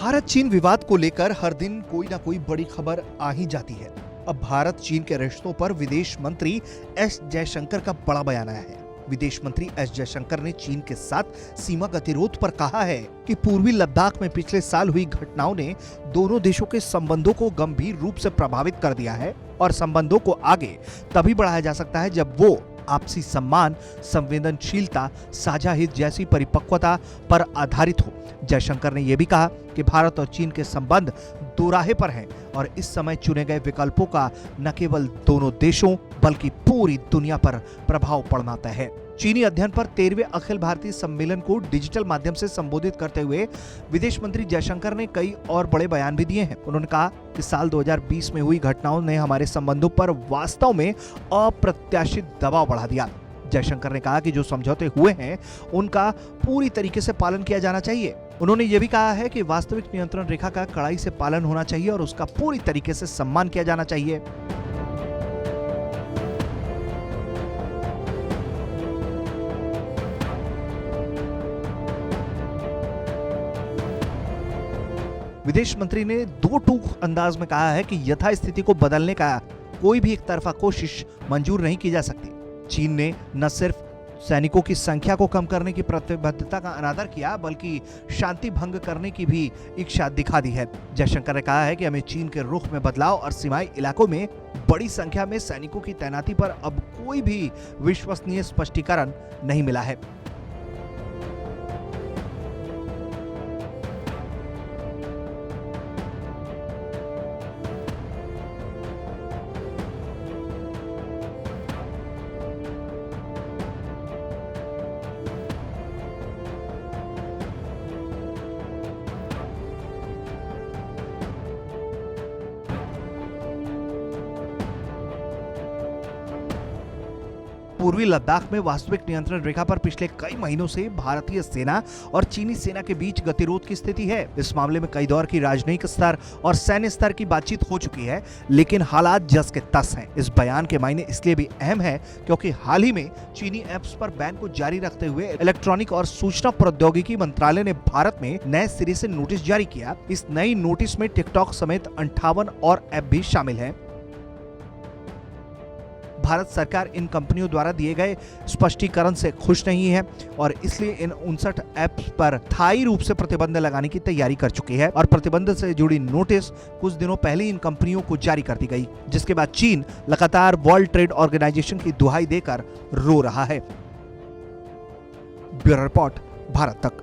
भारत चीन विवाद को लेकर हर दिन कोई ना कोई बड़ी खबर आ ही जाती है। अब भारत चीन के रिश्तों पर विदेश मंत्री एस जयशंकर का बड़ा बयान आया है। विदेश मंत्री एस जयशंकर ने चीन के साथ सीमा गतिरोध पर कहा है कि पूर्वी लद्दाख में पिछले साल हुई घटनाओं ने दोनों देशों के संबंधों को गंभीर रूप से प्रभावित कर दिया है और संबंधों को आगे तभी बढ़ाया जा सकता है जब वो आपसी सम्मान, संवेदनशीलता, साझा हित जैसी परिपक्वता पर आधारित हो। जयशंकर ने यह भी कहा कि भारत और चीन के संबंध दोराहे पर हैं और इस समय चुने गए विकल्पों का न केवल दोनों देशों बल्कि पूरी दुनिया पर प्रभाव पड़ना तय है। चीनी अध्ययन पर 13वें अखिल भारतीय सम्मेलन को डिजिटल माध्यम से संबोधित करते हुए विदेश मंत्री जयशंकर ने कई और बड़े बयान भी दिए हैं। उन्होंने कहा कि साल 2020 में हुई घटनाओं ने हमारे संबंधों पर वास्तव में अप्रत्याशित दबाव बढ़ा दिया। जयशंकर ने कहा कि जो समझौते हुए हैं उनका पूरी तरीके से पालन किया जाना चाहिए। उन्होंने ये भी कहा है कि वास्तविक नियंत्रण रेखा का कड़ाई से पालन होना चाहिए और उसका पूरी तरीके से सम्मान किया जाना चाहिए। विदेश मंत्री ने दो टूक अंदाज में कहा है कि यथास्थिति को बदलने का कोई भी एक तरफा कोशिश मंजूर नहीं की जा सकती। चीन ने न सिर्फ सैनिकों की संख्या को कम करने की प्रतिबद्धता का अनादर किया बल्कि शांति भंग करने की भी इच्छा दिखा दी है। जयशंकर ने कहा है कि हमें चीन के रुख में बदलाव और सीमाई इलाकों में बड़ी संख्या में सैनिकों की तैनाती पर अब कोई भी विश्वसनीय स्पष्टीकरण नहीं मिला है। पूर्वी लद्दाख में वास्तविक नियंत्रण रेखा पर पिछले कई महीनों से भारतीय सेना और चीनी सेना के बीच गतिरोध की स्थिति है। इस मामले में कई दौर की राजनयिक स्तर और सैन्य स्तर की बातचीत हो चुकी है, लेकिन हालात जस के तस हैं। इस बयान के मायने इसलिए भी अहम है क्योंकि हाल ही में चीनी ऐप्स पर बैन को जारी रखते हुए इलेक्ट्रॉनिक और सूचना प्रौद्योगिकी मंत्रालय ने भारत में नए सिरे से नोटिस जारी किया। इस नई नोटिस में टिकटॉक समेत 58 और ऐप भी शामिल हैं। भारत सरकार इन कंपनियों द्वारा दिए गए स्पष्टीकरण से खुश नहीं है और इसलिए इन 59 ऐप्स पर स्थायी रूप से प्रतिबंध लगाने की तैयारी कर चुकी है और प्रतिबंध से जुड़ी नोटिस कुछ दिनों पहले इन कंपनियों को जारी कर दी गई, जिसके बाद चीन लगातार वर्ल्ड ट्रेड ऑर्गेनाइजेशन की दुहाई देकर रो रहा है। ब्यूरो रिपोर्ट, भारत तक।